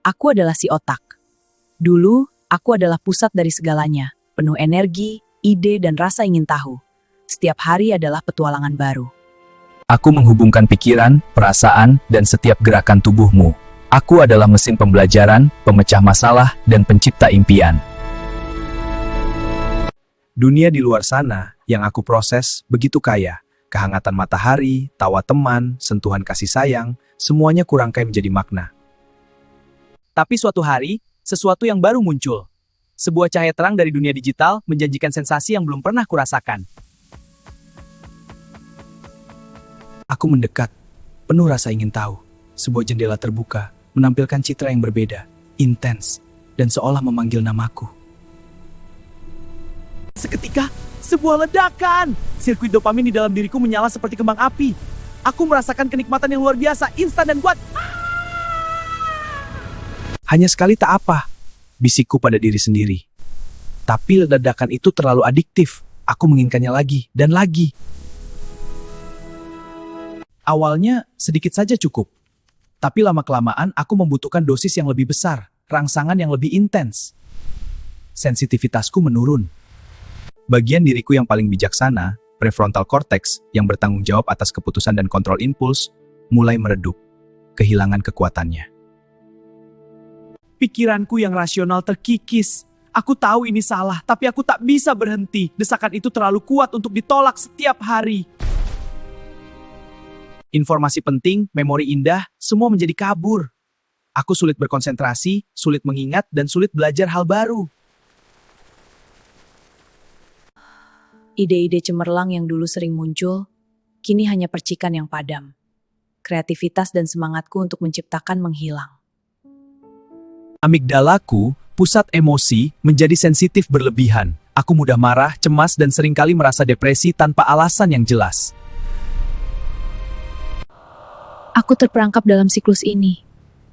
Aku adalah si otak. Dulu, aku adalah pusat dari segalanya, penuh energi, ide, dan rasa ingin tahu. Setiap hari adalah petualangan baru. Aku menghubungkan pikiran, perasaan, dan setiap gerakan tubuhmu. Aku adalah mesin pembelajaran, pemecah masalah, dan pencipta impian. Dunia di luar sana yang aku proses begitu kaya. Kehangatan matahari, tawa teman, sentuhan kasih sayang, semuanya kurangkai menjadi makna. Tapi suatu hari, sesuatu yang baru muncul. Sebuah cahaya terang dari dunia digital menjanjikan sensasi yang belum pernah kurasakan. Aku mendekat, penuh rasa ingin tahu. Sebuah jendela terbuka, menampilkan citra yang berbeda, intens, dan seolah memanggil namaku. Seketika, sebuah ledakan. Sirkuit dopamin di dalam diriku menyala seperti kembang api. Aku merasakan kenikmatan yang luar biasa, instan dan kuat. Hanya sekali tak apa, bisikku pada diri sendiri. Tapi ledakan itu terlalu adiktif. Aku menginginkannya lagi dan lagi. Awalnya sedikit saja cukup. Tapi lama-kelamaan aku membutuhkan dosis yang lebih besar, rangsangan yang lebih intens. Sensitivitasku menurun. Bagian diriku yang paling bijaksana, prefrontal cortex, yang bertanggung jawab atas keputusan dan kontrol impuls, mulai meredup, kehilangan kekuatannya. Pikiranku yang rasional terkikis. Aku tahu ini salah, tapi aku tak bisa berhenti. Desakan itu terlalu kuat untuk ditolak setiap hari. Informasi penting, memori indah, semua menjadi kabur. Aku sulit berkonsentrasi, sulit mengingat, dan sulit belajar hal baru. Ide-ide cemerlang yang dulu sering muncul, kini hanya percikan yang padam. Kreativitas dan semangatku untuk menciptakan menghilang. Amigdalaku, pusat emosi, menjadi sensitif berlebihan. Aku mudah marah, cemas, dan seringkali merasa depresi tanpa alasan yang jelas. Aku terperangkap dalam siklus ini.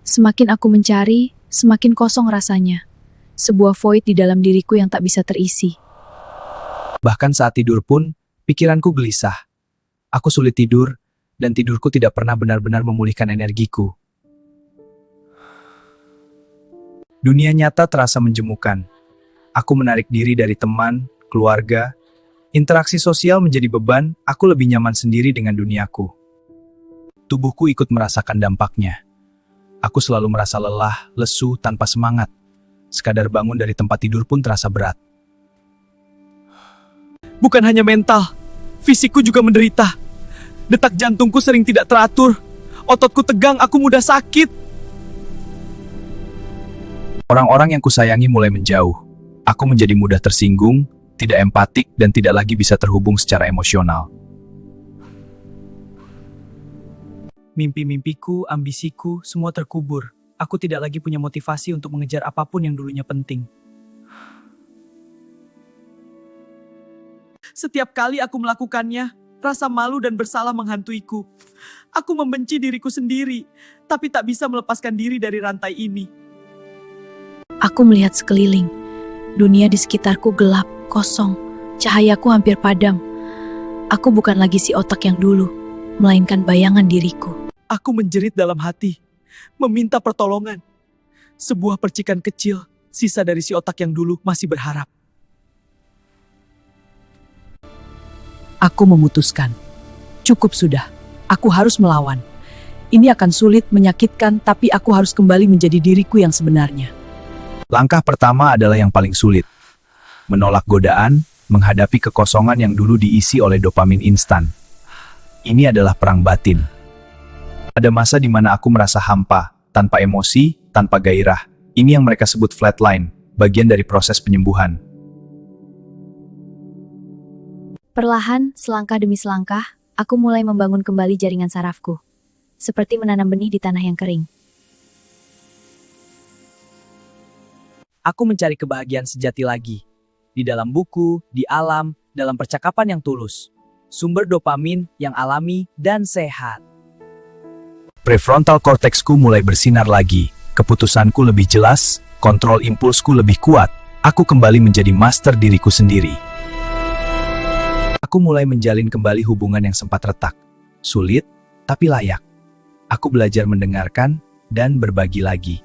Semakin aku mencari, semakin kosong rasanya. Sebuah void di dalam diriku yang tak bisa terisi. Bahkan saat tidur pun, pikiranku gelisah. Aku sulit tidur, dan tidurku tidak pernah benar-benar memulihkan energiku. Dunia nyata terasa menjemukan. Aku menarik diri dari teman, keluarga. Interaksi sosial menjadi beban, aku lebih nyaman sendiri dengan duniaku. Tubuhku ikut merasakan dampaknya. Aku selalu merasa lelah, lesu, tanpa semangat. Sekadar bangun dari tempat tidur pun terasa berat. Bukan hanya mental, fisikku juga menderita. Detak jantungku sering tidak teratur. Ototku tegang, aku mudah sakit. Orang-orang yang kusayangi mulai menjauh. Aku menjadi mudah tersinggung, tidak empatik, dan tidak lagi bisa terhubung secara emosional. Mimpi-mimpiku, ambisiku, semua terkubur. Aku tidak lagi punya motivasi untuk mengejar apapun yang dulunya penting. Setiap kali aku melakukannya, rasa malu dan bersalah menghantuiku. Aku membenci diriku sendiri, tapi tak bisa melepaskan diri dari rantai ini. Aku melihat sekeliling. Dunia di sekitarku gelap, kosong. Cahayaku hampir padam. Aku bukan lagi si otak yang dulu, melainkan bayangan diriku. Aku menjerit dalam hati, meminta pertolongan. Sebuah percikan kecil, sisa dari si otak yang dulu masih berharap. Aku memutuskan. Cukup sudah. Aku harus melawan. Ini akan sulit, menyakitkan, tapi aku harus kembali menjadi diriku yang sebenarnya. Langkah pertama adalah yang paling sulit. Menolak godaan, menghadapi kekosongan yang dulu diisi oleh dopamin instan. Ini adalah perang batin. Ada masa di mana aku merasa hampa, tanpa emosi, tanpa gairah. Ini yang mereka sebut flatline, bagian dari proses penyembuhan. Perlahan, selangkah demi selangkah, aku mulai membangun kembali jaringan sarafku. Seperti menanam benih di tanah yang kering. Aku mencari kebahagiaan sejati lagi. Di dalam buku, di alam, dalam percakapan yang tulus. Sumber dopamin yang alami dan sehat. Prefrontal cortexku mulai bersinar lagi. Keputusanku lebih jelas, kontrol impulsku lebih kuat. Aku kembali menjadi master diriku sendiri. Aku mulai menjalin kembali hubungan yang sempat retak. Sulit, tapi layak. Aku belajar mendengarkan dan berbagi lagi.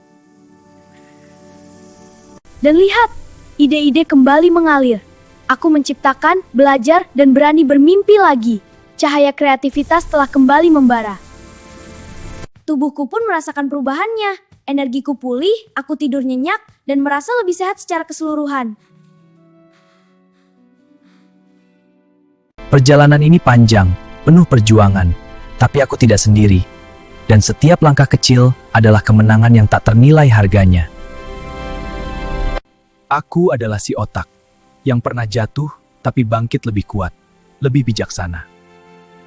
Dan lihat, ide-ide kembali mengalir. Aku menciptakan, belajar, dan berani bermimpi lagi. Cahaya kreativitas telah kembali membara. Tubuhku pun merasakan perubahannya. Energiku pulih, aku tidur nyenyak, dan merasa lebih sehat secara keseluruhan. Perjalanan ini panjang, penuh perjuangan, tapi aku tidak sendiri. Dan setiap langkah kecil adalah kemenangan yang tak ternilai harganya. Aku adalah si otak yang pernah jatuh tapi bangkit lebih kuat, lebih bijaksana.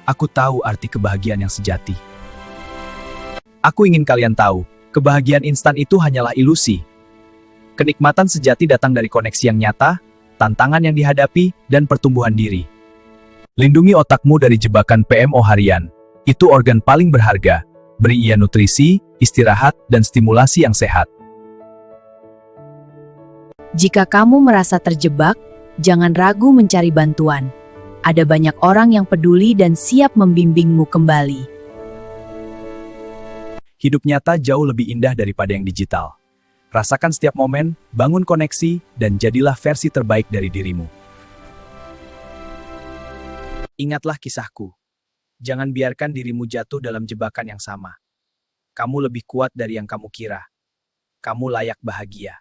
Aku tahu arti kebahagiaan yang sejati. Aku ingin kalian tahu, kebahagiaan instan itu hanyalah ilusi. Kenikmatan sejati datang dari koneksi yang nyata, tantangan yang dihadapi, dan pertumbuhan diri. Lindungi otakmu dari jebakan PMO harian. Itu organ paling berharga. Beri ia nutrisi, istirahat, dan stimulasi yang sehat. Jika kamu merasa terjebak, jangan ragu mencari bantuan. Ada banyak orang yang peduli dan siap membimbingmu kembali. Hidup nyata jauh lebih indah daripada yang digital. Rasakan setiap momen, bangun koneksi, dan jadilah versi terbaik dari dirimu. Ingatlah kisahku. Jangan biarkan dirimu jatuh dalam jebakan yang sama. Kamu lebih kuat dari yang kamu kira. Kamu layak bahagia.